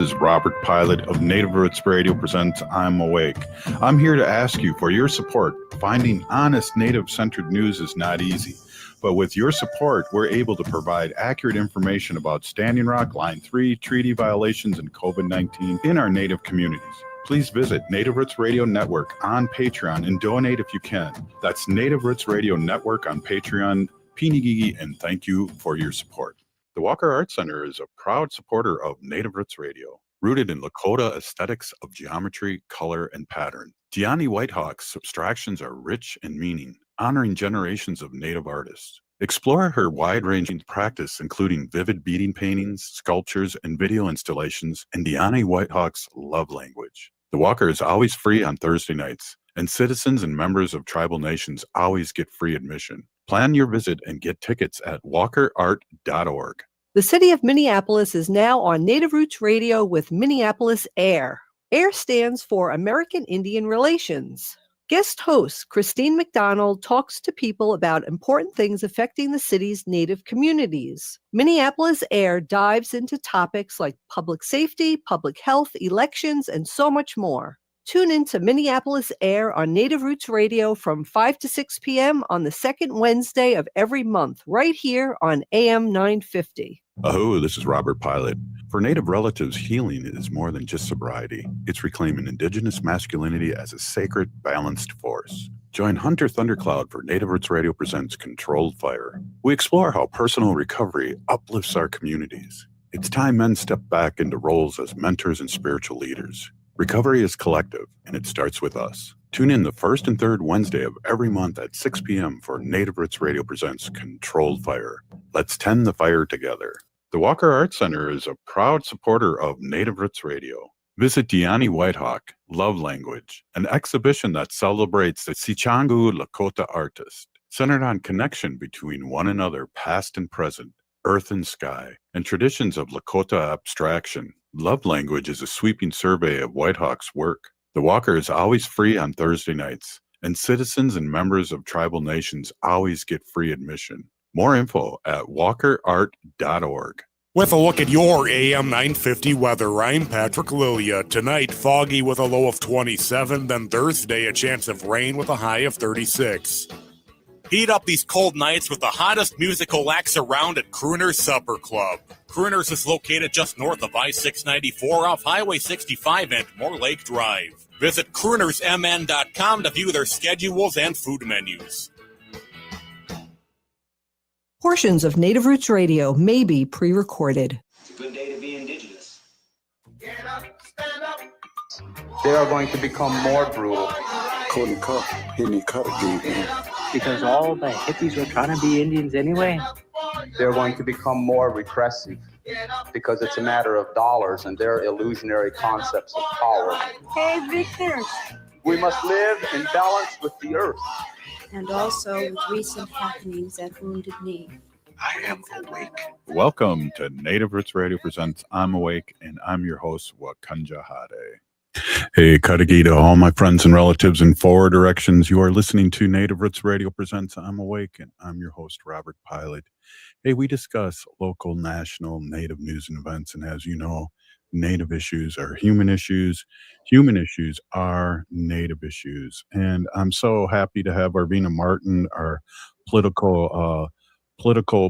Is Robert Pilot of Native Roots Radio presents I'm Awake. I'm here to ask you for your support. Finding honest Native-centered news is not easy, but with your support, we're able to provide accurate information about Standing Rock, Line 3, treaty violations, and COVID-19 in our Native communities. Please visit Native Roots Radio Network on Patreon and donate if you can. That's Native Roots Radio Network on Patreon. Pinigigi, and thank you for your support. The Walker Art Center is a proud supporter of Native Roots Radio, rooted in Lakota aesthetics of geometry, color, and pattern. Deani Whitehawk's abstractions are rich in meaning, honoring generations of Native artists. Explore her wide-ranging practice, including vivid beading paintings, sculptures, and video installations, and Deani Whitehawk's love language. The Walker is always free on Thursday nights, and citizens and members of tribal nations always get free admission. Plan your visit and get tickets at walkerart.org. The city of Minneapolis is now on Native Roots Radio with Minneapolis AIR. AIR stands for American Indian Relations. Guest host Christine McDonald talks to people about important things affecting the city's Native communities. Minneapolis AIR dives into topics like public safety, public health, elections, and so much more. Tune in to Minneapolis AIR on Native Roots Radio from 5 to 6 p.m. on the second Wednesday of every month, right here on AM 950. Oh, this is Robert Pilot. For Native relatives, healing is more than just sobriety. It's reclaiming Indigenous masculinity as a sacred, balanced force. Join Hunter Thundercloud for Native Roots Radio presents Controlled Fire. We explore how personal recovery uplifts our communities. It's time men step back into roles as mentors and spiritual leaders. Recovery is collective, and it starts with us. Tune in the first and third Wednesday of every month at 6 p.m. for Native Roots Radio presents Controlled Fire. Let's tend the fire together. The Walker Art Center is a proud supporter of Native Roots Radio. Visit Deani Whitehawk, Love Language, an exhibition that celebrates the Sichangu Lakota artist, centered on connection between one another, past and present, earth and sky, and traditions of Lakota abstraction. Love Language is a sweeping survey of Whitehawk's work. The Walker is always free on Thursday nights, and citizens and members of tribal nations always get free admission. More info at walkerart.org. With a look at your AM 950 weather, I'm Patrick Lilia. Tonight, foggy with a low of 27, then Thursday, a chance of rain with a high of 36. Heat up these cold nights with the hottest musical acts around at Crooner's Supper Club. Crooner's is located just north of I-694 off Highway 65 and Moore Lake Drive. Visit croonersmn.com to view their schedules and food menus. Portions of Native Roots Radio may be pre-recorded. It's a good day to be Indigenous. Get up, stand up. They are going to become more brutal. Because all the hippies were trying to be Indians anyway? They're going to become more repressive because it's a matter of dollars and their illusionary concepts of power. Hey, Victor. We must live in balance with the earth. And also with recent happenings at Wounded Knee. I am awake. Welcome to Native Roots Radio presents I'm Awake, and I'm your host, Wakanja Hade. Hey, Kadagi to all my friends and relatives in four directions. You are listening to Native Roots Radio presents I'm Awake, and I'm your host, Robert Pilot. Hey, we discuss local, national, Native news and events, and as you know, Native issues are human issues. Human issues are Native issues. And I'm so happy to have Arvina Martin, our political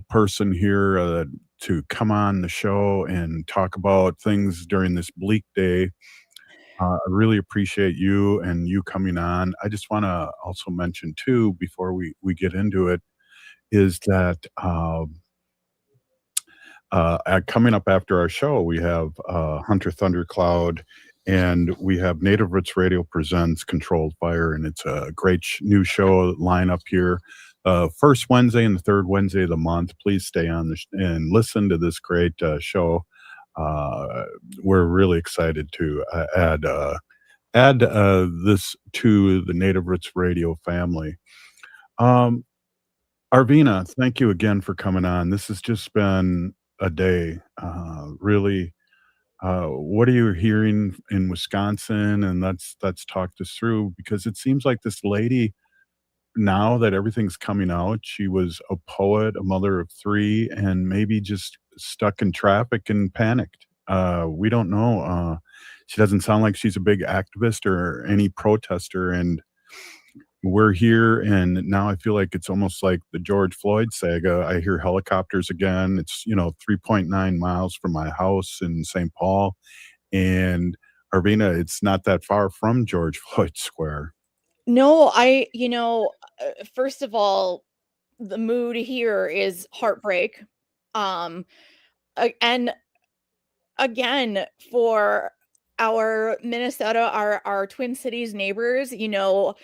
person here, to come on the show and talk about things during this bleak day. I really appreciate you and you coming on. I just want to also mention, too, before we get into it, is that coming up after our show, we have Hunter Thundercloud, and we have Native Roots Radio presents Controlled Fire, and it's a great new show lineup here. First Wednesday and the third Wednesday of the month. Please stay on and listen to this great show. We're really excited to add this to the Native Roots Radio family. Arvina, thank you again for coming on. This has just been a day. Really, what are you hearing in Wisconsin? And let's talk this through, because it seems like this lady, now that everything's coming out, she was a poet, a mother of three, and maybe just stuck in traffic and panicked. We don't know. She doesn't sound like she's a big activist or any protester, and we're here, and now I feel like it's almost like the George Floyd saga. I hear helicopters again. It's, 3.9 miles from my house in St. Paul, and Arvina, it's not that far from George Floyd Square. No, first of all, the mood here is heartbreak. Um, and again, for our Minnesota, our Twin Cities neighbors, still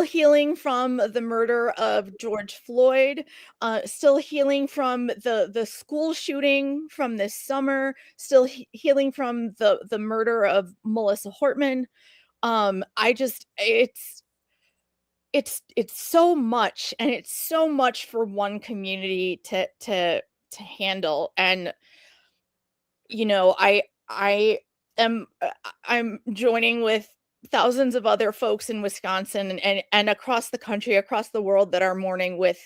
healing from the murder of George Floyd, still healing from the school shooting from this summer, still healing from the murder of Melissa Hortman. I just it's so much, and it's so much for one community to handle. And I am I'm joining with thousands of other folks in Wisconsin and across the country, across the world, that are mourning with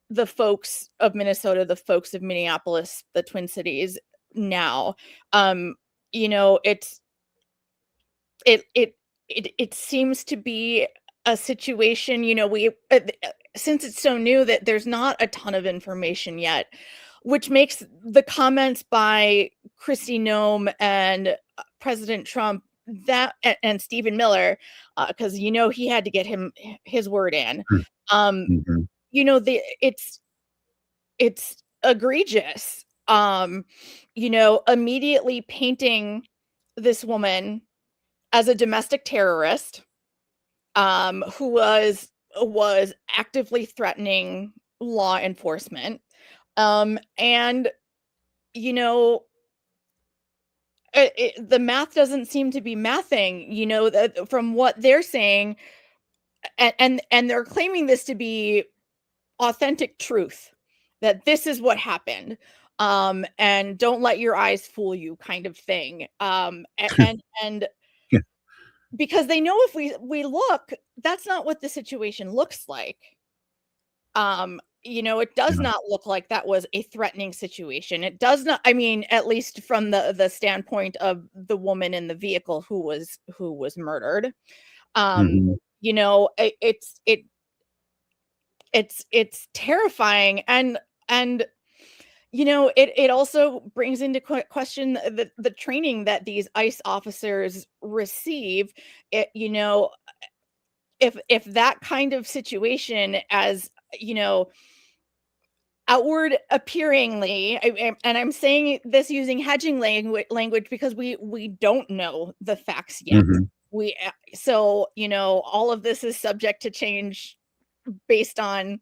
the folks of Minnesota, the folks of Minneapolis, the Twin Cities now. It's it seems to be a situation, we since it's so new, that there's not a ton of information yet, which makes the comments by Kristi Noem and President Trump and Stephen Miller, because he had to get his word in. Mhm. It's egregious. Immediately painting this woman as a domestic terrorist, who was actively threatening law enforcement. And the math doesn't seem to be mathing, that from what they're saying, and they're claiming this to be authentic truth, that this is what happened. And don't let your eyes fool you, kind of thing. And Yeah. because they know if we look, that's not what the situation looks like. It does Yeah. not look like that was a threatening situation. It does not, I mean, at least from the standpoint of the woman in the vehicle who was murdered. Mhm. It's terrifying. And it also brings into question the training that these ICE officers receive. If that kind of situation, as outward appearingly, and I'm saying this using hedging language because we don't know the facts yet. Mhm. So all of this is subject to change based on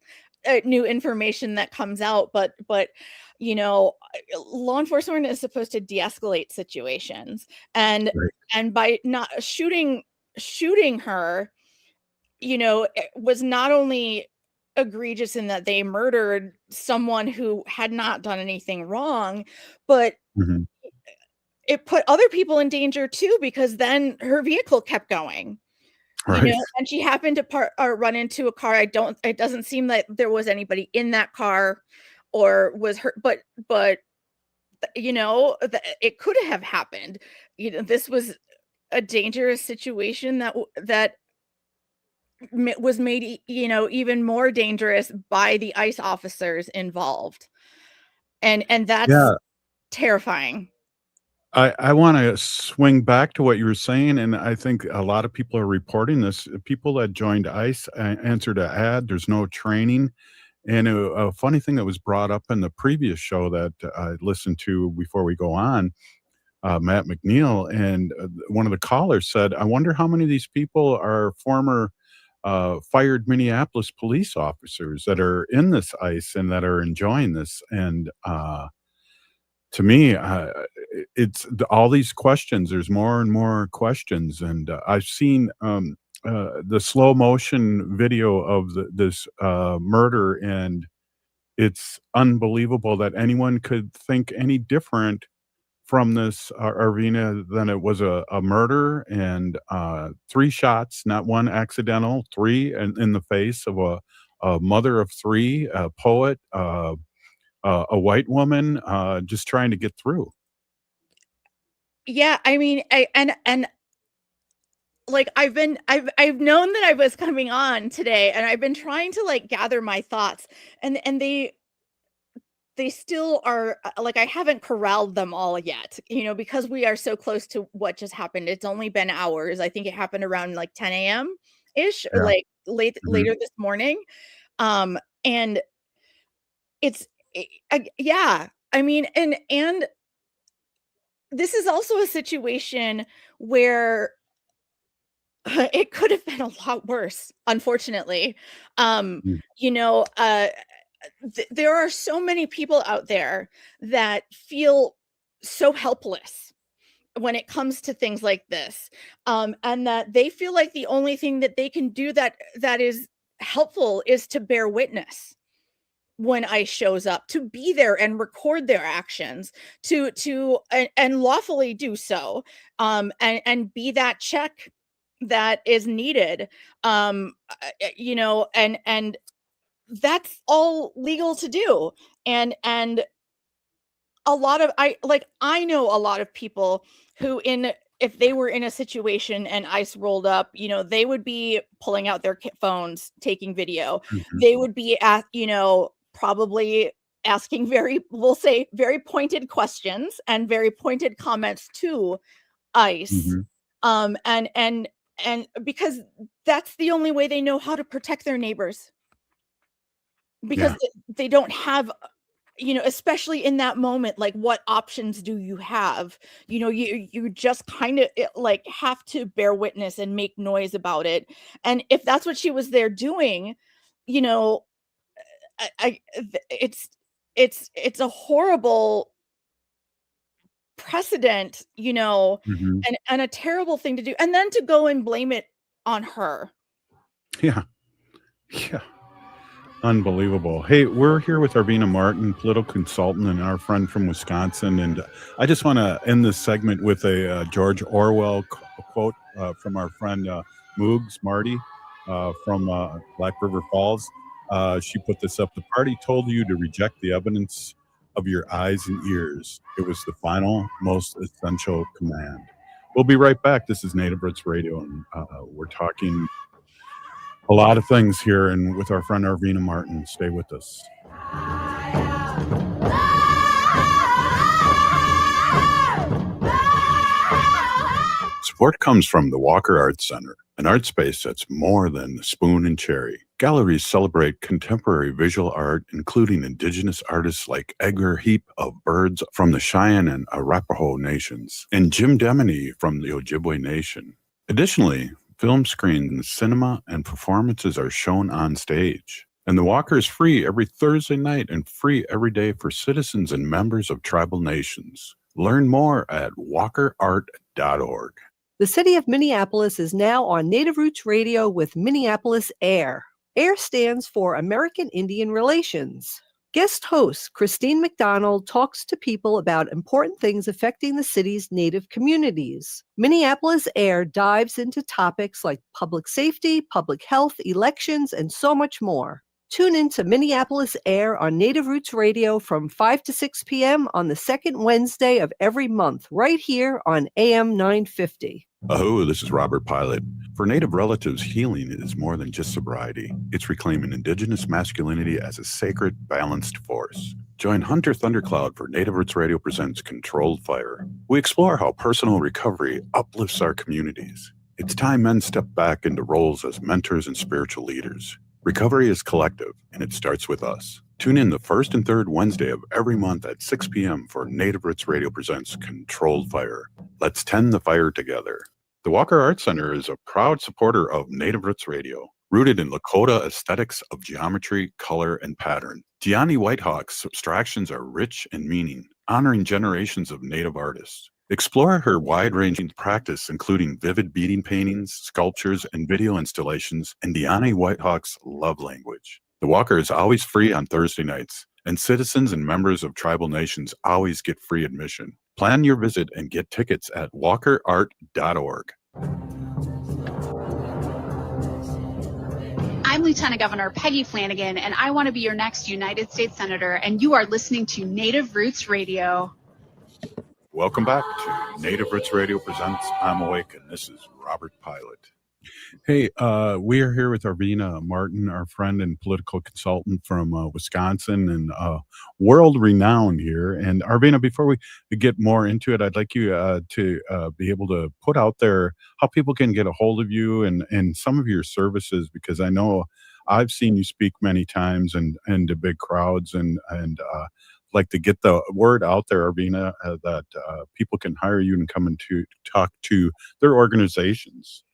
new information that comes out. But law enforcement is supposed to de-escalate situations, and Right. by not shooting her, it was not only egregious in that they murdered someone who had not done anything wrong, but Mhm. it put other people in danger too, because then her vehicle kept going. Right. And she happened to run into a car. It doesn't seem like there was anybody in that car or was hurt, but it could have happened. This was a dangerous situation that was made, even more dangerous by the ICE officers involved. And that's Yeah. terrifying. I wanna swing back to what you were saying, and I think a lot of people are reporting this. People that joined ICE answered a ad. There's no training. And a funny thing that was brought up in the previous show that I listened to before we go on, Matt McNeil, and one of the callers said, "I wonder how many of these people are former fired Minneapolis police officers that are in this ICE and that are enjoying this." And to me, it's all these questions. There's more and more questions, and I've seen the slow motion video of this murder, and it's unbelievable that anyone could think any different from this Arvina than it was a murder, and 3 shots, not one accidental, three in the face of a mother of three, a poet, a white woman, just trying to get through. Yeah, I mean, and like I've known that I was coming on today, and I've been trying to like gather my thoughts, and they still are like I haven't corralled them all yet, because we are so close to what just happened. It's only been hours. I think it happened around like 10 a.m. ish, or Yeah. like Mhm. later this morning. And it's yeah. I mean, and this is also a situation where it could have been a lot worse, unfortunately. Um, Mm. you know, uh, there are so many people out there that feel so helpless when it comes to things like this, and that they feel like the only thing that they can do that is helpful is to bear witness when ICE shows up, to be there and record their actions, and lawfully do so, and be that check that is needed, and that's all legal to do. And I know a lot of people who, if they were in a situation and ICE rolled up, they would be pulling out their phones, taking video. Mhm. They would be probably asking we'll say very pointed questions and very pointed comments to ICE. Mhm. And because that's the only way they know how to protect their neighbors, because Yeah. they don't have, especially in that moment, like what options do you have? You just kind of like have to bear witness and make noise about it. And if that's what she was there doing, you know, it's a horrible precedent, Mhm. and a terrible thing to do. And then to go and blame it on her. Yeah. Yeah. Unbelievable. Hey, we're here with Arvina Martin, political consultant, and our friend from Wisconsin. And I just want to end this segment with a George Orwell quote from our friend Moogs Marty from Black River Falls. She put this up. The party told you to reject the evidence of your eyes and ears. It was the final, most essential command. We'll be right back. This is Native Roots Radio, and we're talking a lot of things here, and with our friend Arvina Martin. Stay with us. Support comes from the Walker Arts Center, an art space that's more than the spoon and cherry. Galleries celebrate contemporary visual art, including indigenous artists like Edgar Heap of Birds from the Cheyenne and Arapaho nations, and Jim Demeny from the Ojibwe Nation. Additionally, film screens, cinema, and performances are shown on stage. And the Walker is free every Thursday night and free every day for citizens and members of tribal nations. Learn more at walkerart.org. The city of Minneapolis is now on Native Roots Radio with Minneapolis AIR. AIR stands for American Indian Relations. Guest host Christine McDonald talks to people about important things affecting the city's Native communities. Minneapolis AIR dives into topics like public safety, public health, elections, and so much more. Tune in to Minneapolis AIR on Native Roots Radio from 5 to 6 p.m. on the second Wednesday of every month, right here on AM 950. Oh, this is Robert Pilot. For Native relatives, healing is more than just sobriety. It's reclaiming indigenous masculinity as a sacred, balanced force. Join Hunter Thundercloud for Native Roots Radio presents Controlled Fire. We explore how personal recovery uplifts our communities. It's time men step back into roles as mentors and spiritual leaders. Recovery is collective, and it starts with us. Tune in the first and third Wednesday of every month at 6 p.m. for Native Roots Radio presents Controlled Fire. Let's tend the fire together. The Walker Arts Center is a proud supporter of Native Roots Radio, rooted in Lakota aesthetics of geometry, color, and pattern. Deani Whitehawk's abstractions are rich in meaning, honoring generations of Native artists. Explore her wide-ranging practice, including vivid beading paintings, sculptures, and video installations, and Deani Whitehawk's love language. The Walker is always free on Thursday nights, and citizens and members of tribal nations always get free admission. Plan your visit and get tickets at walkerart.org. I'm Lieutenant Governor Peggy Flanagan, and I want to be your next United States Senator, and you are listening to Native Roots Radio. Welcome back to Native Roots Radio Presents I'm Awake, and this is Robert Pilot. Hey, we are here with Arvina Martin, our friend and political consultant from Wisconsin, and world-renowned here. And Arvina, before we get more into it, I'd like you to be able to put out there how people can get a hold of you and some of your services, because I know I've seen you speak many times and to big crowds, and like to get the word out there, Arvina, that people can hire you and come in to talk to their organizations.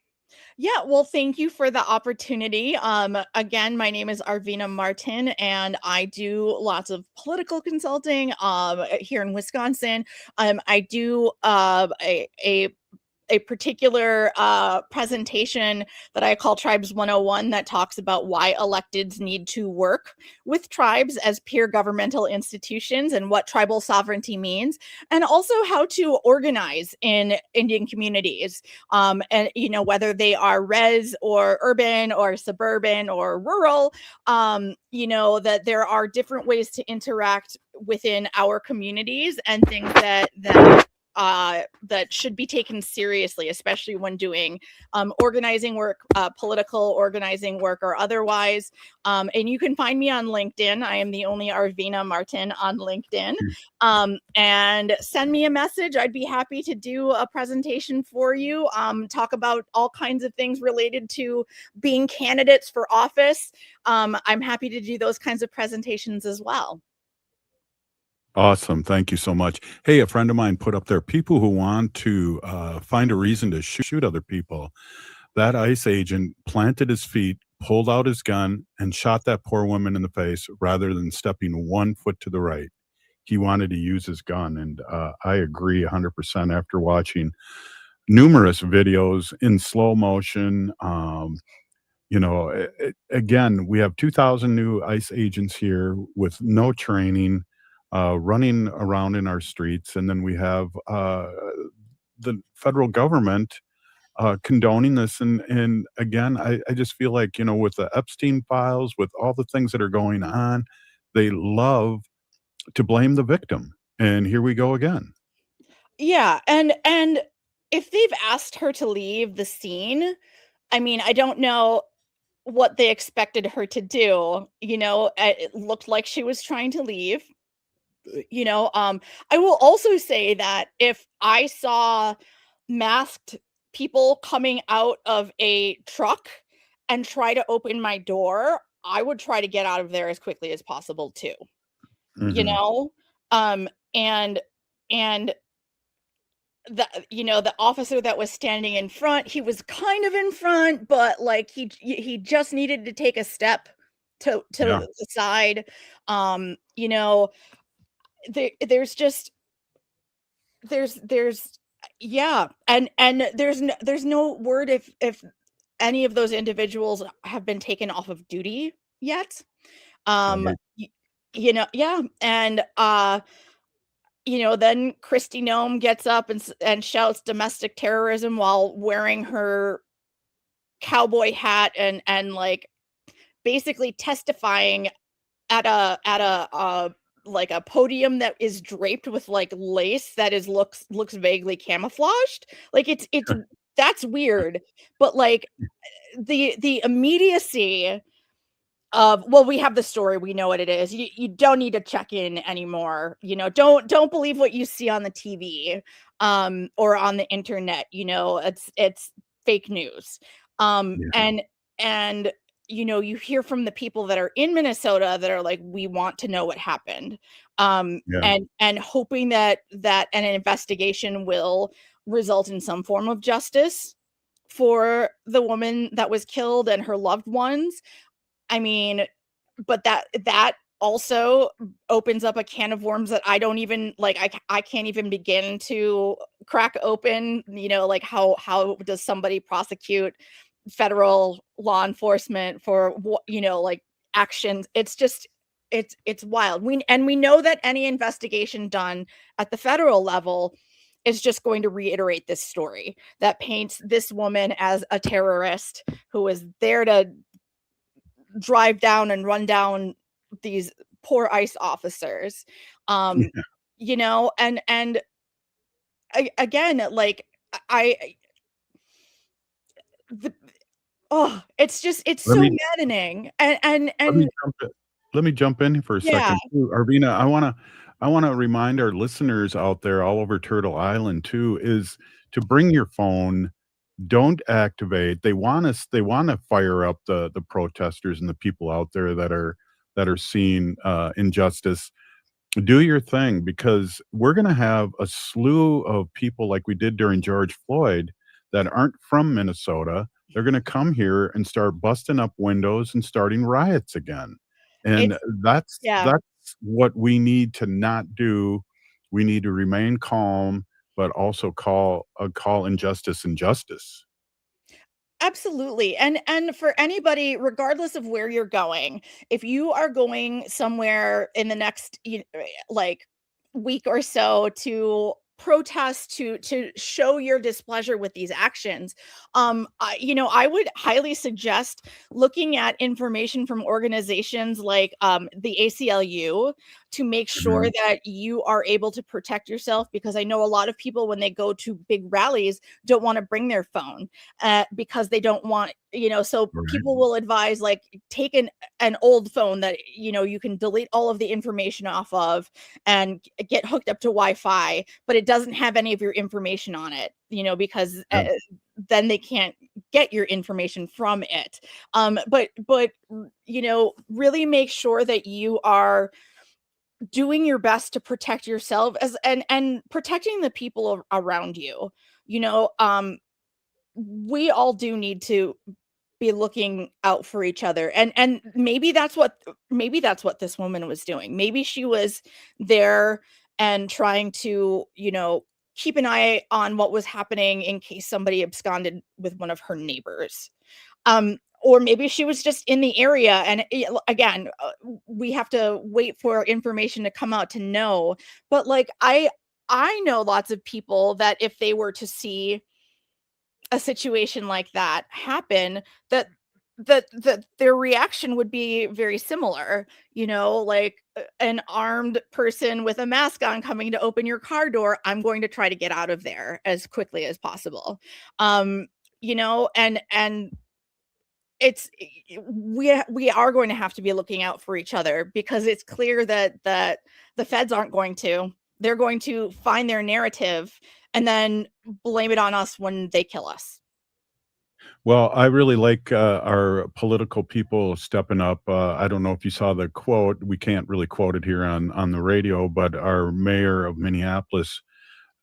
Yeah, well, thank you for the opportunity. Again, my name is Arvina Martin, and I do lots of political consulting here in Wisconsin. I do a particular presentation that I call Tribes 101 that talks about why electeds need to work with tribes as peer governmental institutions and what tribal sovereignty means, and also how to organize in Indian communities. And, you know, whether they are res or urban or suburban or rural, you know, that there are different ways to interact within our communities and things that should be taken seriously, especially when doing organizing work, political organizing work, or otherwise. And you can find me on LinkedIn. I am the only Arvina Martin on LinkedIn. And send me a message. I'd be happy to do a presentation for you, talk about all kinds of things related to being candidates for office. I'm happy to do those kinds of presentations as well. Awesome. Thank you so much. Hey, a friend of mine put up there, people who want to find a reason to shoot other people. That ICE agent planted his feet, pulled out his gun, and shot that poor woman in the face rather than stepping 1 foot to the right. He wanted to use his gun. And I agree 100% after watching numerous videos in slow motion. You know, again, we have 2,000 new ICE agents here with no training, running around in our streets. And then we have the federal government condoning this. And again, I just feel like, you know, with the Epstein files, with all the things that are going on, they love to blame the victim. And here we go again. Yeah, and if they've asked her to leave the scene, I mean, I don't know what they expected her to do. You know, it looked like she was trying to leave. You know, I will also say that if I saw masked people coming out of a truck and try to open my door, I would try to get out of there as quickly as possible too. You Mhm. know, and the officer that was standing in front, he was kind of in front, but like he just needed to take a step to Yeah. the side. You know, there's just there's yeah, and there's no word if any of those individuals have been taken off of duty yet. Um, Right. y- you know, yeah, and you know, then Kristi Noem gets up and shouts domestic terrorism while wearing her cowboy hat and like basically testifying at a like a podium that is draped with like lace that is looks vaguely camouflaged. Like it's that's weird, but like the immediacy of, well, we have the story, we know what it is. You don't need to check in anymore. You know, don't believe what you see on the TV or on the internet. You know, it's fake news. Yeah. And you know, you hear from the people that are in Minnesota that are like, we want to know what happened. Yeah. And hoping that an investigation will result in some form of justice for the woman that was killed and her loved ones. I mean, but that also opens up a can of worms that I don't even like. I can't even begin to crack open. You know, like how does somebody prosecute federal law enforcement for what, you know, like actions? It's just it's wild. We know that any investigation done at the federal level is just going to reiterate this story that paints this woman as a terrorist who was there to drive down and run down these poor ICE officers. Yeah. You know, and again, like I the, oh, it's Let so me maddening. let me And jump in. Let me jump in for a yeah, second too, Arvina. I wanna remind our listeners out there all over Turtle Island too is to bring your phone. Don't activate. They wanna fire up the protesters and the people out there that are seeing injustice. Do your thing because we're going to have a slew of people like we did during George Floyd that aren't from Minnesota. They're going to come here and start busting up windows and starting riots again. And it's that's yeah. that's what we need to not do. We need to remain calm, but also call injustice injustice. Absolutely. And for anybody, regardless of where you're going, if you are going somewhere in the next like week or so to protest, to show your displeasure with these actions, I would highly suggest looking at information from organizations like the ACLU to make sure Mhm. that you are able to protect yourself, because I know a lot of people, when they go to big rallies, don't want to bring their phone because they don't want, so Right. people will advise, like, take an old phone that you can delete all of the information off of and get hooked up to Wi-Fi, but it doesn't have any of your information on it, because Yeah. then they can't get your information from it. But really make sure that you are doing your best to protect yourself as and protecting the people around you. You know, we all do need to be looking out for each other, and maybe that's what this woman was doing. Maybe she was there and trying to, keep an eye on what was happening in case somebody absconded with one of her neighbors. Or maybe she was just in the area, and again, we have to wait for information to come out to know. But like, I know lots of people that if they were to see a situation like that happen, that their reaction would be very similar, like an armed person with a mask on coming to open your car door. I'm going to try to get out of there as quickly as possible. um and it's we are going to have to be looking out for each other, because it's clear that the feds aren't going to. They're going to find their narrative and then blame it on us when they kill us. Well, I really like our political people stepping up. I don't know if you saw the quote. We can't really quote it here on the radio, but our mayor of Minneapolis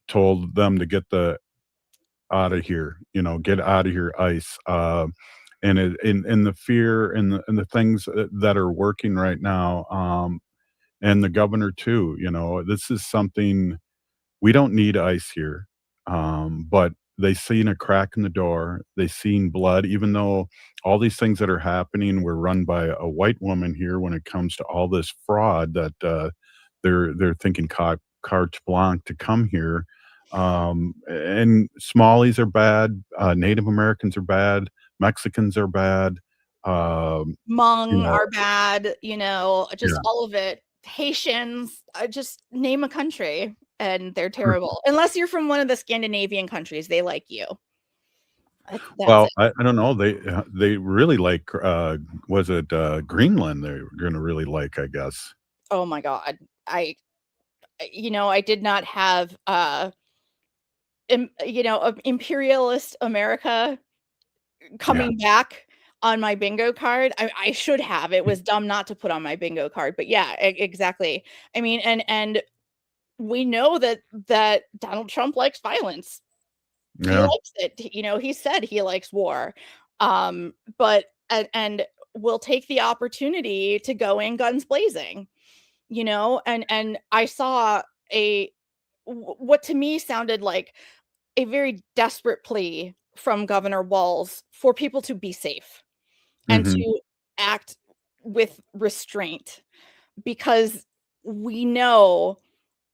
told them to get the out of here. Get out of here, ICE. And in the fear and the things that are working right now, and the governor too. This is something we don't need ice here, but they seen a crack in the door. They seen blood, even though all these things that are happening were run by a white woman here. When it comes to all this fraud, that they're thinking carte blanche to come here. And Somalis are bad. Native Americans are bad. Mexicans are bad. Um, you Hmong know, are bad, just yeah. all of it. Haitians, just name a country, and they're terrible. Unless you're from one of the Scandinavian countries, they like you. That's Well, it. I don't know. They really like, was it, Greenland they're gonna really like, I guess. Oh my god. I did not have, imperialist America Yeah. coming back on my bingo card. I should have. It was dumb not to put on my bingo card, but yeah, exactly. I mean, and we know that Donald Trump likes violence. He Yeah. likes it. He said he likes war. But and will take the opportunity to go in guns blazing, and I saw a what to me sounded like a very desperate plea from Governor Walz for people to be safe and Mhm. to act with restraint, because we know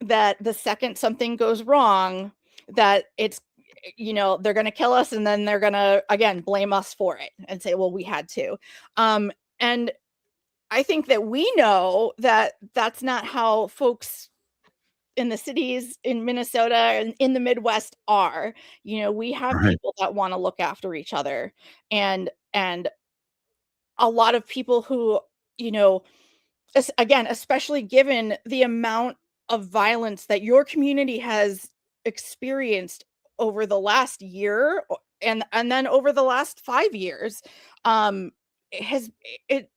that the second something goes wrong, that they're going to kill us, and then they're going to again blame us for it and say, well, we had to. And I think that we know that that's not how folks in the cities in Minnesota and in the Midwest are. We have Right. people that want to look after each other, and a lot of people who, again, especially given the amount of violence that your community has experienced over the last year and then over the last 5 years, it has it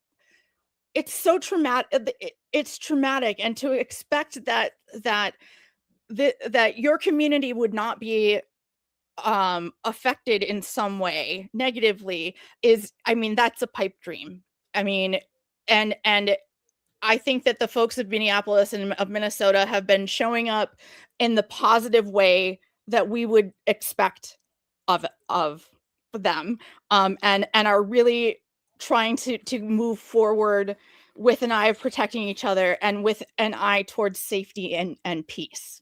it's so traumatic. It's traumatic, and to expect that your community would not be affected in some way negatively that's a pipe dream. I mean, and I think that the folks of Minneapolis and of Minnesota have been showing up in the positive way that we would expect of them, and are really trying to move forward with an eye of protecting each other and with an eye towards safety and peace.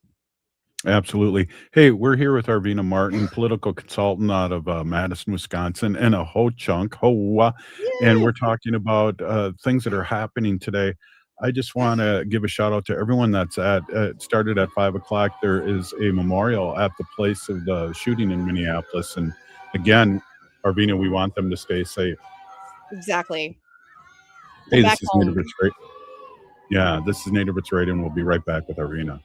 Absolutely. Hey, we're here with Arvina Martin, political consultant out of Madison, Wisconsin, and a ho-chunk, and we're talking about things that are happening today. I just want to give a shout out to everyone that's it started at 5 o'clock. There is a memorial at the place of the shooting in Minneapolis. And again, Arvina, we want them to stay safe. Exactly. Hey, Back this is home. Native Roots Radio. Yeah, this is Native Roots Radio, and we'll be right back with Arvina.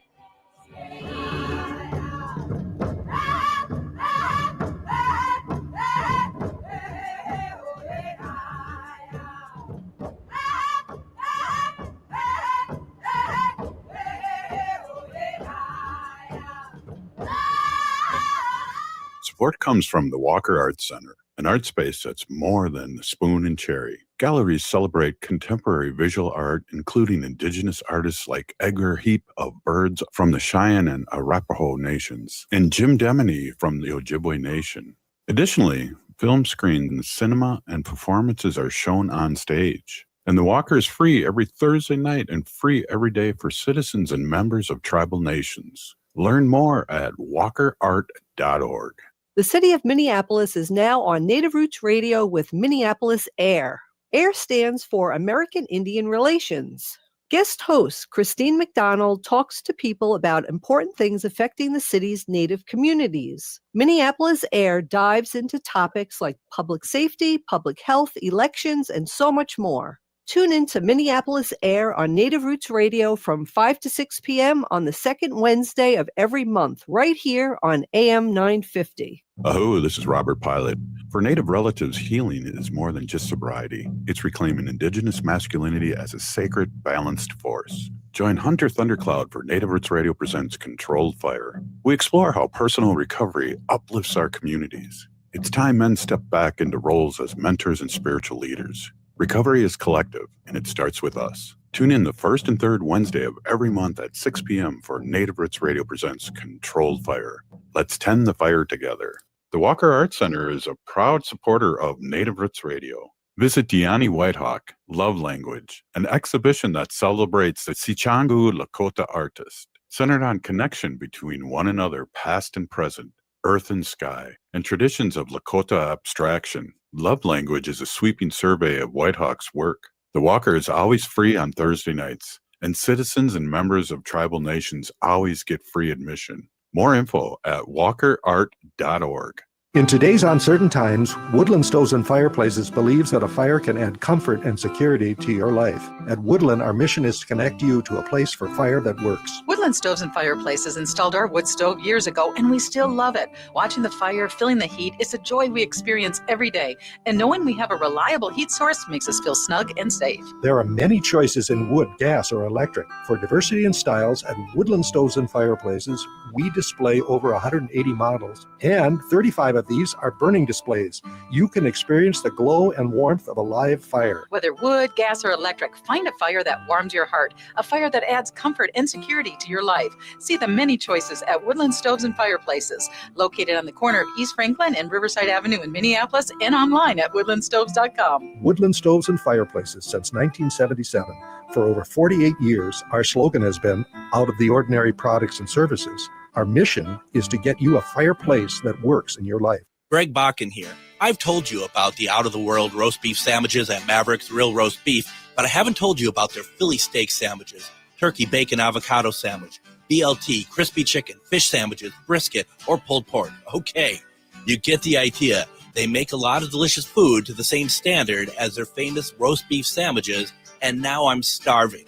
Support comes from the Walker Arts Center, an art space that's more than the spoon and cherry. Galleries celebrate contemporary visual art, including indigenous artists like Edgar Heap of Birds from the Cheyenne and Arapaho nations, and Jim Demeny from the Ojibwe Nation. Additionally, film screens, cinema, and performances are shown on stage. And the Walker is free every Thursday night and free every day for citizens and members of tribal nations. Learn more at walkerart.org. The city of Minneapolis is now on Native Roots Radio with Minneapolis AIR. AIR stands for American Indian Relations. Guest host Christine McDonald talks to people about important things affecting the city's Native communities. Minneapolis AIR dives into topics like public safety, public health, elections, and so much more. Tune in to Minneapolis AIR on Native Roots Radio from 5 to 6 p.m. on the second Wednesday of every month, right here on AM 950. Aho, this is Robert Pilot. For Native relatives, healing is more than just sobriety. It's reclaiming indigenous masculinity as a sacred, balanced force. Join Hunter Thundercloud for Native Roots Radio presents Controlled Fire. We explore how personal recovery uplifts our communities. It's time men step back into roles as mentors and spiritual leaders. Recovery is collective, and it starts with us. Tune in the first and third Wednesday of every month at 6 p.m. for Native Roots Radio presents Controlled Fire. Let's tend the fire together. The Walker Arts Center is a proud supporter of Native Roots Radio. Visit Deani Whitehawk, Love Language, an exhibition that celebrates the Sichangu Lakota artist, centered on connection between one another, past and present, earth and sky, and traditions of Lakota abstraction. Love Language is a sweeping survey of Whitehawk's work. The Walker is always free on Thursday nights, and citizens and members of tribal nations always get free admission. More info at walkerart.org. In today's uncertain times, Woodland Stoves and Fireplaces believes that a fire can add comfort and security to your life. At Woodland, our mission is to connect you to a place for fire that works. Woodland Stoves and Fireplaces installed our wood stove years ago, and we still love it. Watching the fire, feeling the heat is a joy we experience every day. And knowing we have a reliable heat source makes us feel snug and safe. There are many choices in wood, gas, or electric. For diversity and styles, at Woodland Stoves and Fireplaces, we display over 180 models, and 35 of these are burning displays. You can experience the glow and warmth of a live fire. Whether wood, gas, or electric, find a fire that warms your heart, a fire that adds comfort and security to your life. See the many choices at Woodland Stoves and Fireplaces, located on the corner of East Franklin and Riverside Avenue in Minneapolis, and online at woodlandstoves.com. Woodland Stoves and Fireplaces since 1977. For over 48 years, our slogan has been, out of the ordinary products and services. Our mission is to get you a fireplace that works in your life. Greg Bakken here. I've told you about the out-of-the-world roast beef sandwiches at Maverick's Real Roast Beef, but I haven't told you about their Philly steak sandwiches, turkey, bacon, avocado sandwich, BLT, crispy chicken, fish sandwiches, brisket, or pulled pork. Okay, you get the idea. They make a lot of delicious food to the same standard as their famous roast beef sandwiches, and now I'm starving.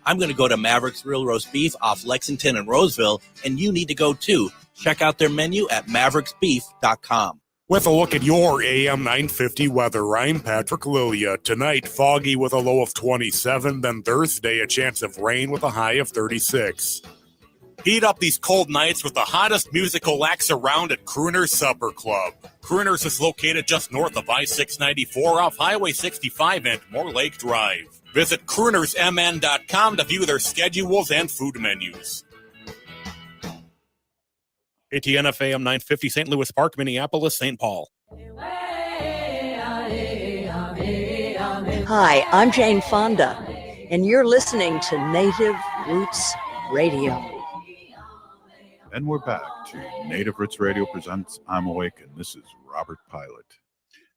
I'm going to go to Maverick's Real Roast Beef off Lexington and Roseville, and you need to go too. Check out their menu at mavericksbeef.com. With a look at your AM 950 weather, I'm Patrick Lilia. Tonight, foggy with a low of 27, then Thursday, a chance of rain with a high of 36. Heat up these cold nights with the hottest musical acts around at Crooner's Supper Club. Crooner's is located just north of I-694 off Highway 65 and Moore Lake Drive. Visit croonersmn.com to view their schedules and food menus. ATNF AM 950, St. Louis Park, Minneapolis, St. Paul. Hi, I'm Jane Fonda, and you're listening to Native Roots Radio. And we're back to Native Roots Radio presents I'm Awake, and this is Robert Pilot.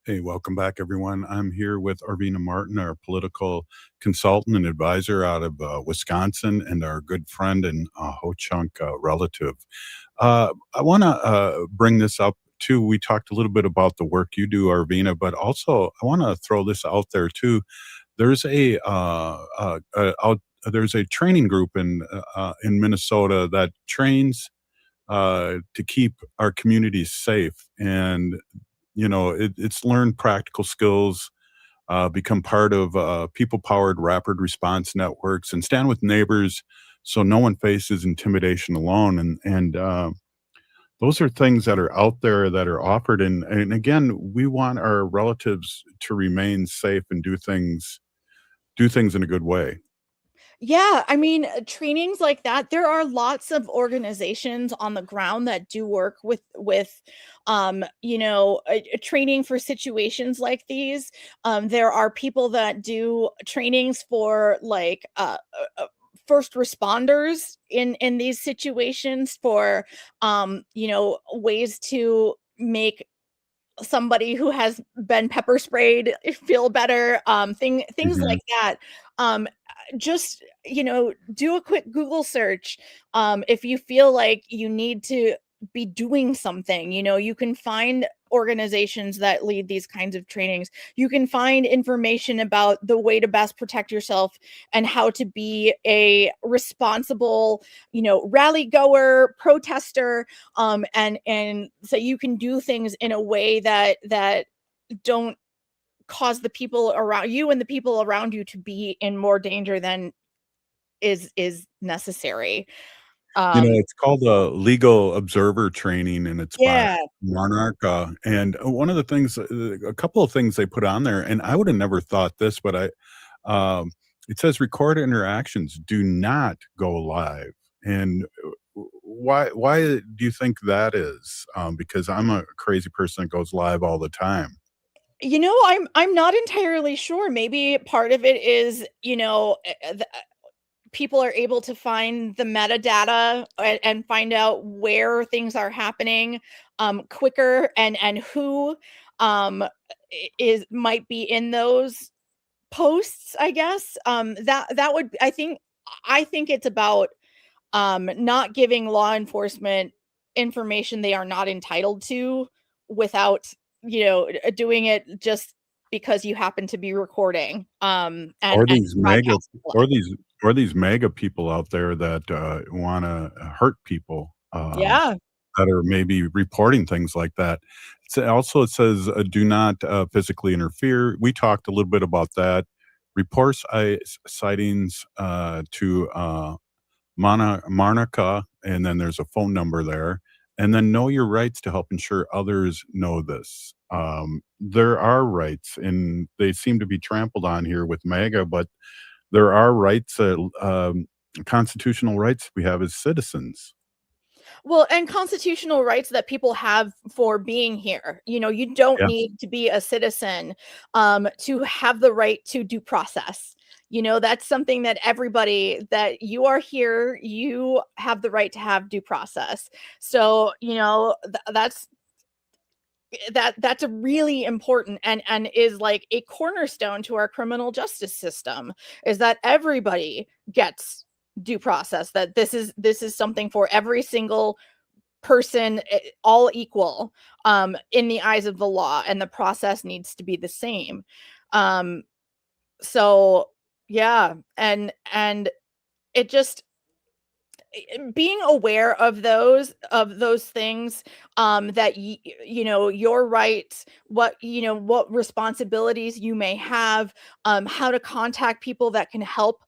Hey, welcome back, everyone. I'm here with Arvina Martin, our political consultant and advisor out of Wisconsin, and our good friend and Ho-Chunk relative. I want to bring this up, too. We talked a little bit about the work you do, Arvina, but also I want to throw this out there, too. There's a training group in Minnesota that trains to keep our communities safe, and it's learn practical skills, become part of people-powered rapid response networks, and stand with neighbors so no one faces intimidation alone. And those are things that are out there that are offered. And again, we want our relatives to remain safe and do things in a good way. Yeah, I mean, trainings like that, there are lots of organizations on the ground that do work with training for situations like these. There are people that do trainings for first responders in these situations for ways to make somebody who has been pepper sprayed feel better, things like that. Just do a quick Google search if you feel like you need to be doing something. You can find organizations that lead these kinds of trainings. You can find information about the way to best protect yourself and how to be a responsible rally goer, protester, and so you can do things in a way that don't cause the people around you and the people around you to be in more danger than is necessary. It's called a legal observer training, and it's by Yeah. Monarch. And one of the things, a couple of things they put on there, and I would have never thought this, but it says record interactions do not go live. And why do you think that is? Because I'm a crazy person that goes live all the time. I'm not entirely sure. Maybe part of it is, people are able to find the metadata and find out where things are happening quicker, and who might be in those posts, I guess. That would, I think it's about not giving law enforcement information they are not entitled to without doing it just because you happen to be recording. Or these mega people out there that want to hurt people. Yeah. That are maybe reporting things like that. It says do not physically interfere. We talked a little bit about that. Reports sightings to Marnica, and then there's a phone number there. And then know your rights to help ensure others know this. There are rights, and they seem to be trampled on here with MAGA, but there are rights, constitutional rights we have as citizens. Well, and constitutional rights that people have for being here. You don't need to be a citizen to have the right to due process. That's something that everybody that you are here, you have the right to have due process. So, that's a really important and is like a cornerstone to our criminal justice system, is that everybody gets due process, that this is something for every single person, all equal in the eyes of the law, and the process needs to be the same. So yeah, and it just, being aware of those things, that your rights, what responsibilities you may have, how to contact people that can help,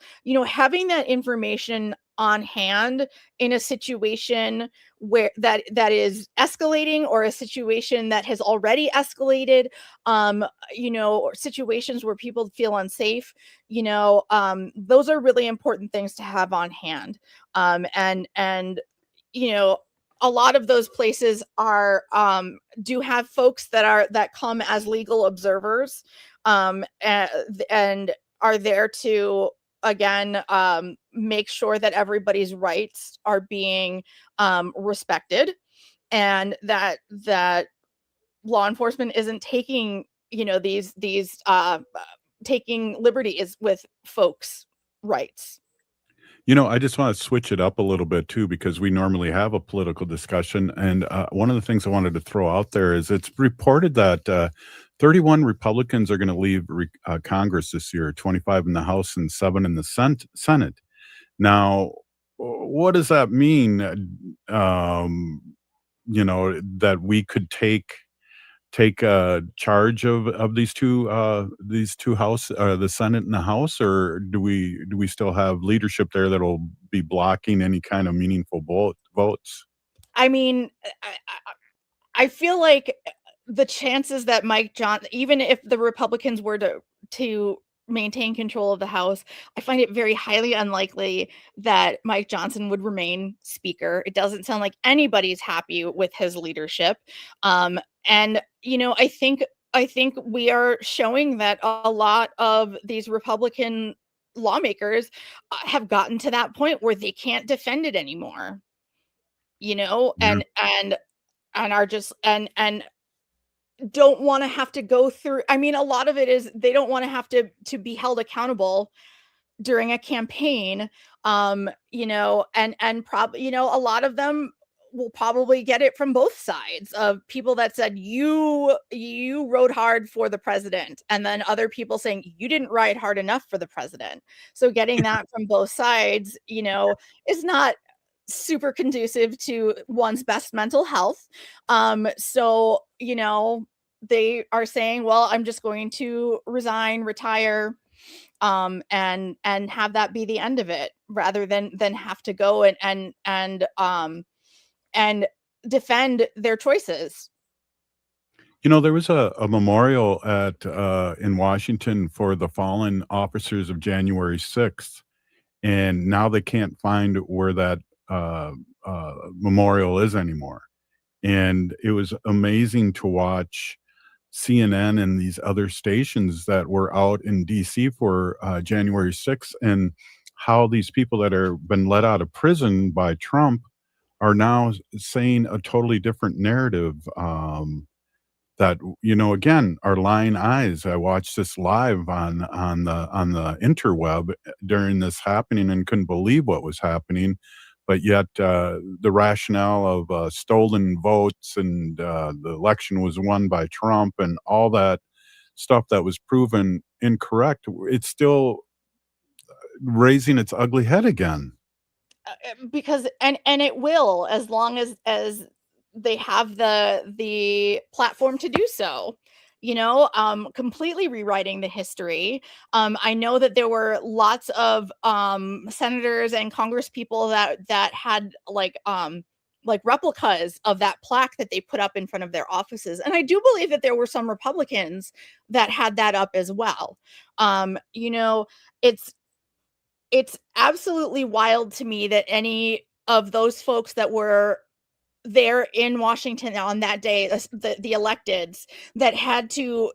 having that information on hand in a situation where that is escalating, or a situation that has already escalated, or situations where people feel unsafe, those are really important things to have on hand. And a lot of those places are, do have folks that come as legal observers, and are there to, again, make sure that everybody's rights are being respected, and that law enforcement isn't taking, these taking liberties with folks' rights. I just want to switch it up a little bit too, because we normally have a political discussion. And one of the things I wanted to throw out there is it's reported that 31 Republicans are going to leave Congress this year, 25 in the House and 7 in the Senate. Now, what does that mean? That we could take charge of these two house, the Senate and the House, or do we still have leadership there that'll be blocking any kind of meaningful votes? I mean, I feel like the chances that even if the Republicans were to maintain control of the House, I find it very highly unlikely that Mike Johnson would remain Speaker. It doesn't sound like anybody's happy with his leadership. And I think we are showing that a lot of these Republican lawmakers have gotten to that point where they can't defend it anymore. And are just, and don't want to have to go through. I mean, a lot of it is they don't want to have to be held accountable during a campaign. And probably, a lot of them will probably get it from both sides, of people that said you rode hard for the president, and then other people saying you didn't ride hard enough for the president. So getting that from both sides, is not super conducive to one's best mental health. So, they are saying, well, I'm just going to resign, retire, and have that be the end of it, rather than have to go and defend their choices. There was a memorial in Washington for the fallen officers of January 6th, and now they can't find where that memorial is anymore. And it was amazing to watch CNN and these other stations that were out in DC for January 6th, and how these people that are been let out of prison by Trump are now saying a totally different narrative, that, again, are lying eyes. I watched this live on the interweb during this happening and couldn't believe what was happening. But yet, the rationale of stolen votes, and the election was won by Trump, and all that stuff that was proven incorrect, it's still raising its ugly head again. Because and it will, as long as they have the platform to do so. Completely rewriting the history. I know that there were lots of senators and congresspeople that had like replicas of that plaque that they put up in front of their offices, and I do believe that there were some Republicans that had that up as well. It's absolutely wild to me that any of those folks that were there in Washington on that day, the electeds, that had to,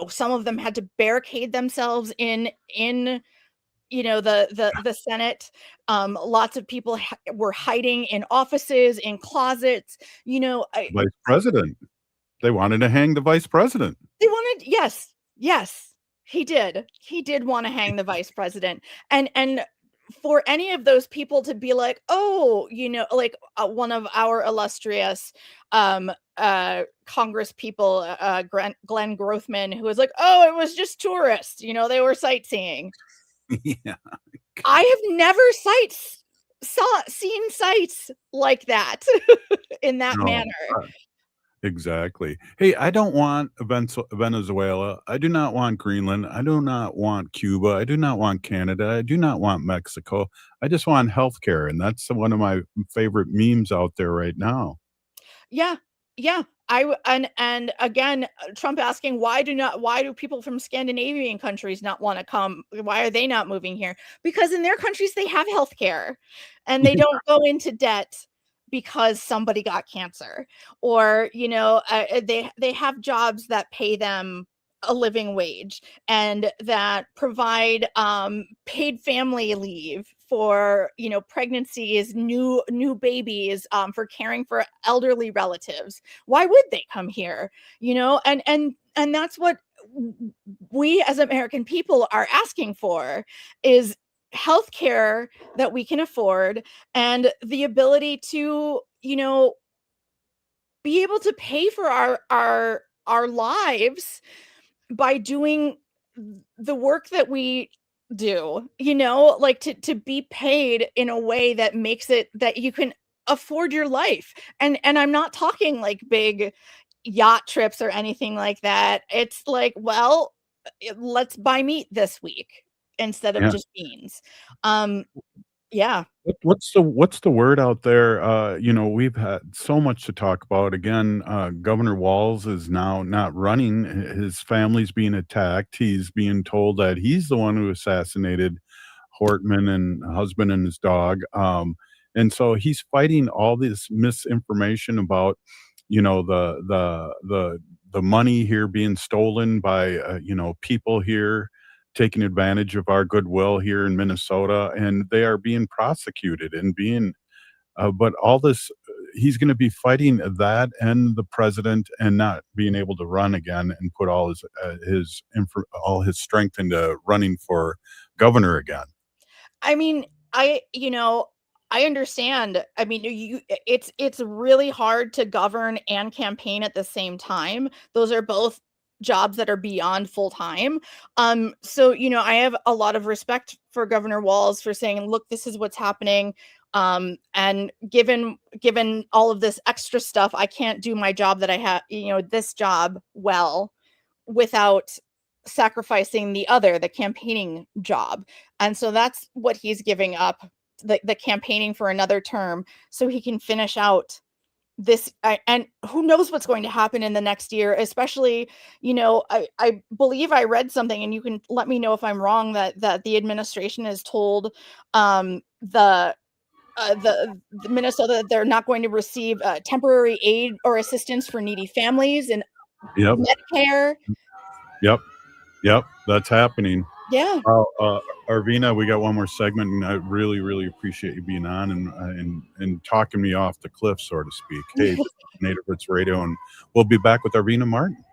some of them had to barricade themselves in the Senate. Lots of people were hiding in offices, in closets. Vice president. They wanted to hang the vice president. They wanted, yes, he did want to hang the vice president, and for any of those people to be like, oh, like one of our illustrious Congress people, Glenn Grothman, who was like, oh, it was just tourists, they were sightseeing. Yeah. I have nenever seen sites like that in that manner. Exactly. Hey, I don't want Venezuela. I do not want Greenland. I do not want Cuba. I do not want Canada. I do not want Mexico. I just want healthcare, and that's one of my favorite memes out there right now. Yeah. And again, Trump asking why do people from Scandinavian countries not want to come? Why are they not moving here? Because in their countries they have healthcare, and they don't go into debt because somebody got cancer, or they have jobs that pay them a living wage and that provide paid family leave for pregnancies, new babies, for caring for elderly relatives. Why would they come here? And that's what we as American people are asking for, is healthcare that we can afford, and the ability to be able to pay for our lives by doing the work that we do, like to be paid in a way that makes it that you can afford your life. And I'm not talking like big yacht trips or anything like that. It's like, well, let's buy meat this week instead of Yeah. just beans. Yeah. What's the word out there? We've had so much to talk about. Again, Governor Walz is now not running. His family's being attacked. He's being told that he's the one who assassinated Hortman and husband and his dog. And so he's fighting all this misinformation about, the money here being stolen by, people here taking advantage of our goodwill here in Minnesota, and they are being prosecuted and but all this, he's going to be fighting that and the president, and not being able to run again and put all his strength into running for governor again. I mean, I understand. I mean, it's really hard to govern and campaign at the same time. Those are both jobs that are beyond full time. So, I have a lot of respect for Governor Walz for saying, look, this is what's happening. And given all of this extra stuff, I can't do my job that I have, this job well without sacrificing the campaigning job. And so that's what he's giving up, the campaigning for another term, so he can finish out this. And who knows what's going to happen in the next year, especially, I believe I read something, and you can let me know if I'm wrong, that the administration has told the Minnesota that they're not going to receive temporary aid or assistance for needy families and Medicare. Yep, that's happening. Yeah. Arvina, we got one more segment, and I really, really appreciate you being on and talking me off the cliff, so to speak. Hey, this is Native Roots Radio, and we'll be back with Arvina Martin.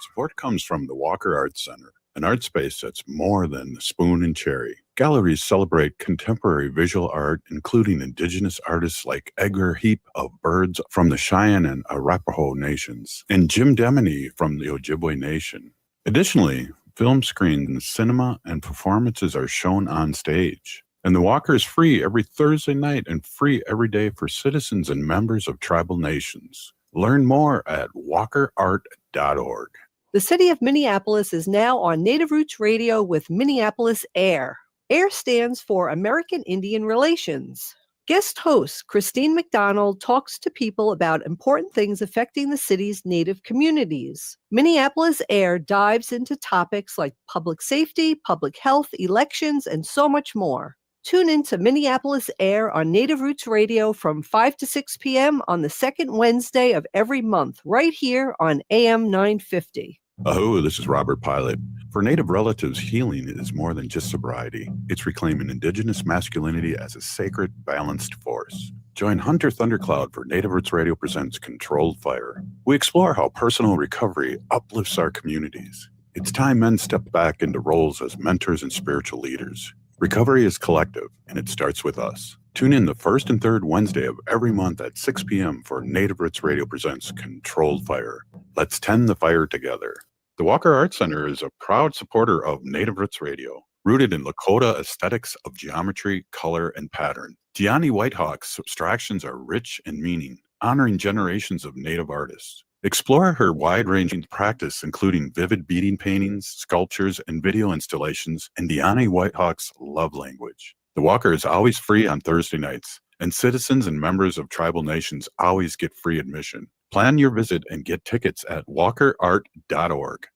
Support comes from the Walker Arts Center, an art space that's more than the spoon and cherry. Galleries celebrate contemporary visual art, including indigenous artists like Edgar Heap of Birds from the Cheyenne and Arapaho nations, and Jim Demeny from the Ojibwe Nation. Additionally, film screens, cinema, and performances are shown on stage. And the Walker is free every Thursday night and free every day for citizens and members of tribal nations. Learn more at walkerart.org. The city of Minneapolis is now on Native Roots Radio with Minneapolis AIR. AIR stands for American Indian Relations. Guest host Christine McDonald talks to people about important things affecting the city's Native communities. Minneapolis AIR dives into topics like public safety, public health, elections, and so much more. Tune in to Minneapolis AIR on Native Roots Radio from 5 to 6 p.m. on the second Wednesday of every month, right here on AM 950. Hello, this is Robert Pilot. For Native relatives, healing is more than just sobriety. It's reclaiming Indigenous masculinity as a sacred, balanced force. Join Hunter Thundercloud for Native Roots Radio presents Controlled Fire. We explore how personal recovery uplifts our communities. It's time men step back into roles as mentors and spiritual leaders. Recovery is collective, and it starts with us. Tune in the first and third Wednesday of every month at 6 p.m. for Native Roots Radio presents Controlled Fire. Let's tend the fire together. The Walker Arts Center is a proud supporter of Native Roots Radio, rooted in Lakota aesthetics of geometry, color, and pattern. Deani Whitehawk's abstractions are rich in meaning, honoring generations of Native artists. Explore her wide-ranging practice, including vivid beading paintings, sculptures, and video installations in Deani Whitehawk's love language. The Walker is always free on Thursday nights, and citizens and members of tribal nations always get free admission. Plan your visit and get tickets at walkerart.org.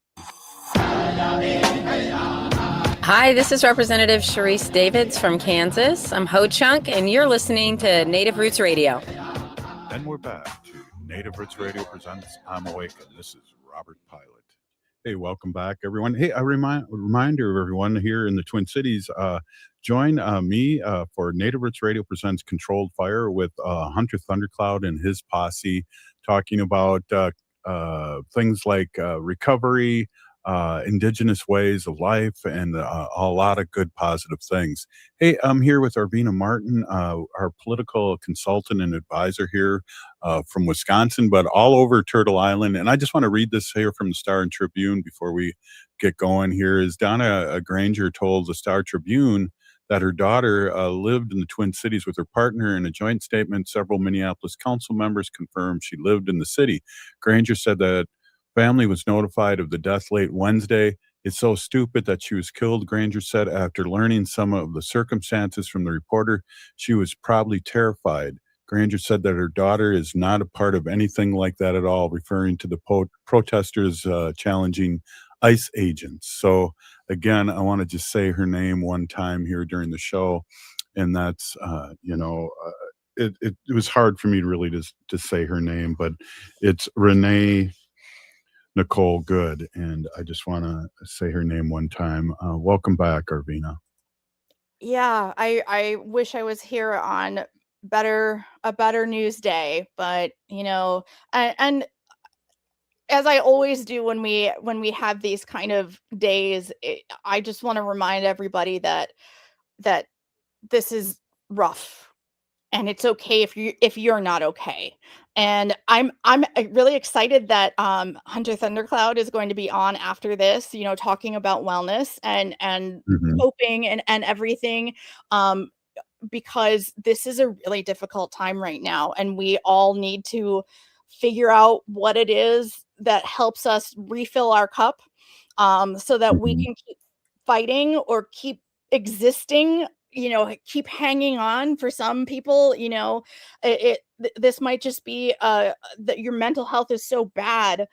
Hi, this is Representative Sharice Davids from Kansas. I'm Ho Chunk, and you're listening to Native Roots Radio. And we're back to Native Roots Radio presents I'm Awake, and this is Robert Pilot. Hey, welcome back, everyone. Hey, a reminder of everyone here in the Twin Cities, join me for Native Roots Radio presents Controlled Fire with Hunter Thundercloud and his posse, talking about things like recovery, Indigenous ways of life, and a lot of good positive things. Hey, I'm here with Arvina Martin, our political consultant and advisor here from Wisconsin, but all over Turtle Island. And I just want to read this here from the Star and Tribune before we get going here. Is Donna Granger told the Star Tribune that her daughter lived in the Twin Cities with her partner. In a joint statement, several Minneapolis council members confirmed she lived in the city. Granger said that family was notified of the death late Wednesday. It's so stupid that she was killed, Granger said. After learning some of the circumstances from the reporter, she was probably terrified. Granger said that her daughter is not a part of anything like that at all, referring to the protesters challenging ICE agents. So again, I want to just say her name one time here during the show, and that's it was hard for me to really to say her name, but it's Renee Nicole Good, and I just want to say her name one time. Welcome back, Arvina. Yeah, I wish I was here on a better news day, but and as I always do when we have these kind of days, I just want to remind everybody that this is rough, and it's okay if you're not okay. And I'm really excited that Hunter Thundercloud is going to be on after this, talking about wellness and coping and everything, because this is a really difficult time right now, and we all need to figure out what it is that helps us refill our cup, so that we can keep fighting or keep existing, keep hanging on. For some people, this might just be that your mental health is so bad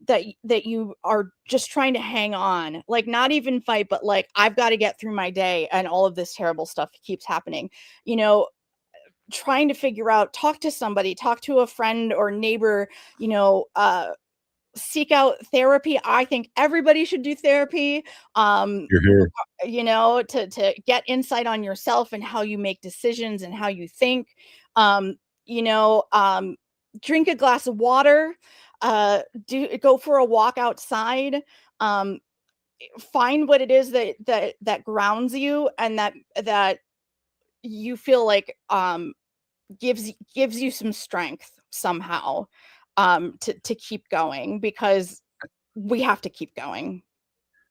that you are just trying to hang on, like not even fight, but like, I've got to get through my day, and all of this terrible stuff keeps happening, trying to figure out, talk to somebody, talk to a friend or neighbor, seek out therapy. I think everybody should do therapy, You're here. To get insight on yourself and how you make decisions and how you think. Drink a glass of water, go for a walk outside, find what it is that grounds you, and that you feel like gives you some strength somehow, to keep going, because we have to keep going.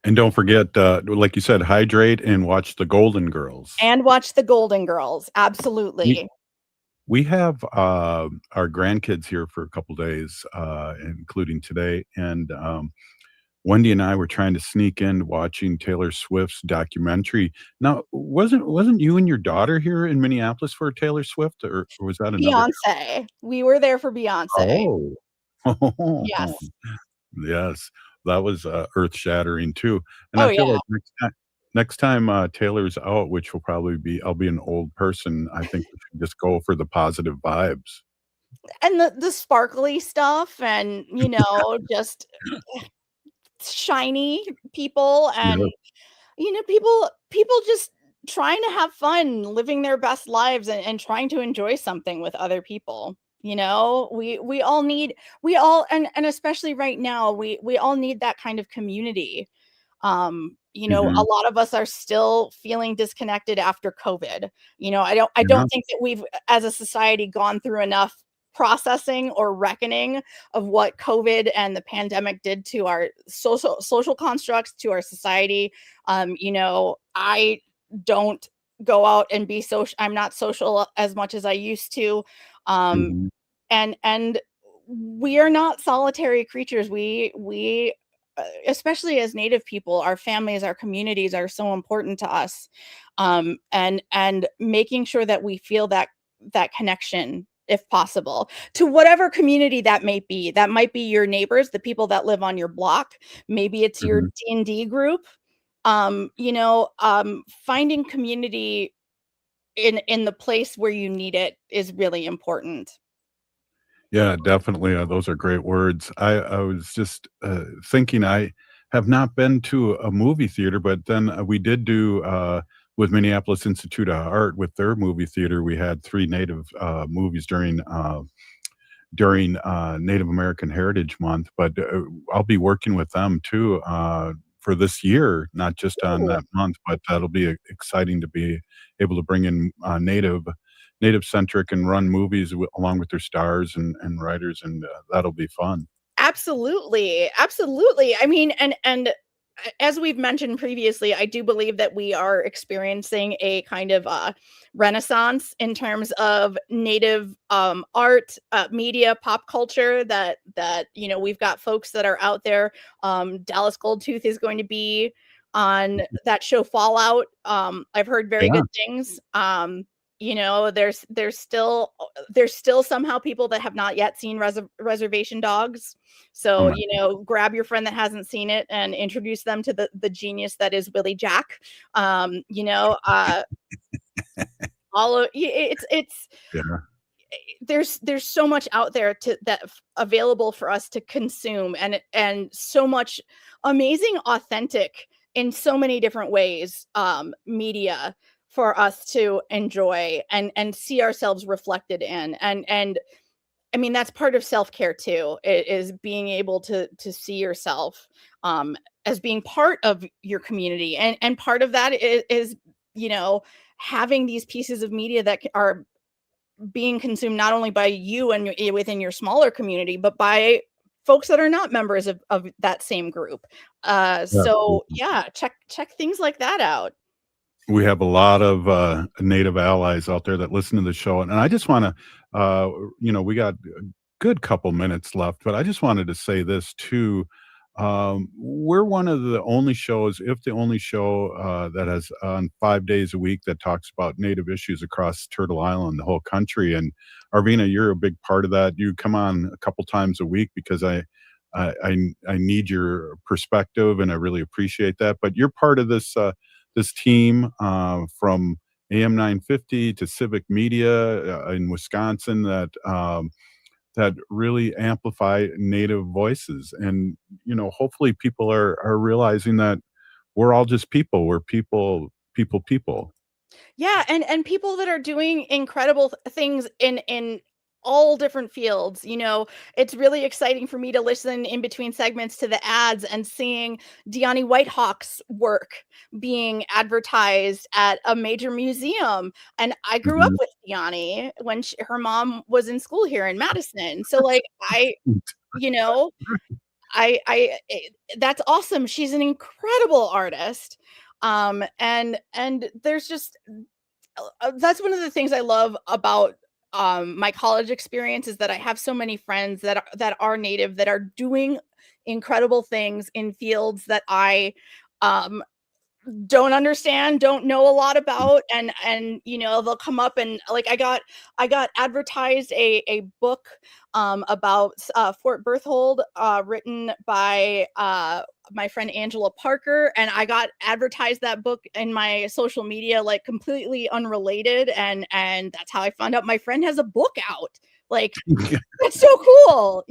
And don't forget, like you said, hydrate and watch the Golden Girls. Absolutely. We have our grandkids here for a couple days, including today, and Wendy and I were trying to sneak in watching Taylor Swift's documentary. Now, wasn't you and your daughter here in Minneapolis for Taylor Swift, or was that another? Beyonce. We were there for Beyonce. Oh, Yes. yes, that was earth shattering too. And I feel like next time Taylor's out, which will probably be, I'll be an old person. I think we should just go for the positive vibes And the sparkly stuff, and just shiny people, and people just trying to have fun, living their best lives, and trying to enjoy something with other people. We all need, and especially right now, we all need that kind of community. A lot of us are still feeling disconnected after COVID. I don't think that we've, as a society, gone through enough processing or reckoning of what COVID and the pandemic did to our social constructs, to our society. I don't go out and be social. I'm not social as much as I used to. And we are not solitary creatures. We especially as Native people, our families, our communities are so important to us. And making sure that we feel that connection, if possible, to whatever community that may be. That might be your neighbors, the people that live on your block. Maybe it's your D&D group. Finding community in the place where you need it is really important. Yeah, definitely. Those are great words. I was just thinking, I have not been to a movie theater, but then we did do with Minneapolis Institute of Art with their movie theater. We had 3 Native movies during Native American Heritage Month. But I'll be working with them too for this year, not just on that month. But that'll be exciting to be able to bring in Native centric and run movies along with their stars and writers, and that'll be fun. Absolutely. I mean, and as we've mentioned previously, I do believe that we are experiencing a kind of renaissance in terms of Native art, media, pop culture. That we've got folks that are out there. Dallas Goldtooth is going to be on that show Fallout. I've heard very good things. There's still somehow people that have not yet seen Reservation Dogs. So, grab your friend that hasn't seen it and introduce them to the genius that is Willie Jack. There's so much out there available for us to consume, and so much amazing, authentic, in so many different ways, media for us to enjoy and see ourselves reflected in. And I mean, that's part of self-care too, is being able to see yourself as being part of your community. And part of that is having these pieces of media that are being consumed not only by you and within your smaller community, but by folks that are not members of that same group. So check things like that out. We have a lot of Native allies out there that listen to the show, and I just want to, we got a good couple minutes left, but I just wanted to say this too. We're one of the only shows, if the only show, that has on 5 days a week that talks about Native issues across Turtle Island, the whole country. And Arvina, you're a big part of that. You come on a couple times a week because I need your perspective, and I really appreciate that. But you're part of this team from AM 950 to Civic Media in Wisconsin that really amplify Native voices. And, hopefully people are realizing that we're all just people. We're people. Yeah. And people that are doing incredible things in all different fields. It's really exciting for me to listen in between segments to the ads and seeing Deani Whitehawk's work being advertised at a major museum. And I grew up with Deani when her mom was in school here in Madison. So that's awesome. She's an incredible artist. And there's just, that's one of the things I love about my college experience, is that I have so many friends that are Native, that are doing incredible things in fields that I don't understand, don't know a lot about, and they'll come up and I got advertised a book about Fort Berthold, written by my friend Angela Parker, and I got advertised that book in my social media, completely unrelated, and that's how I found out my friend has a book out. That's so cool,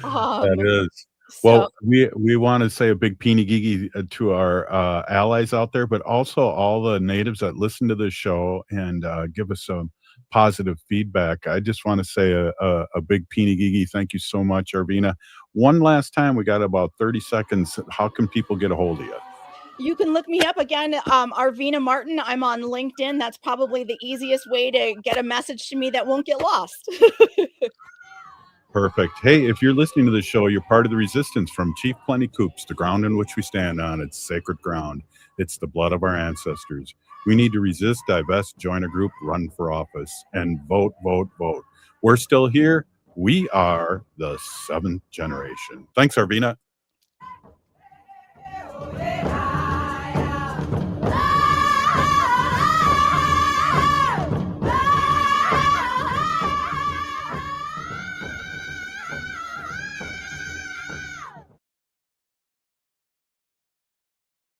That is. Well, we want to say a big peeny gigi to our allies out there, but also all the natives that listen to this show and give us some positive feedback. I just want to say a big peeny gigi. Thank you so much, Arvina. One last time, we got about 30 seconds. How can people get a hold of you? You can look me up again, Arvina Martin. I'm on LinkedIn. That's probably the easiest way to get a message to me that won't get lost. Perfect. Hey, if you're listening to the show, you're part of the resistance from Chief Plenty Coops, the ground in which we stand on. It's sacred ground. It's the blood of our ancestors. We need to resist, divest, join a group, run for office, and vote, vote, vote. We're still here. We are the seventh generation. Thanks, Arvina.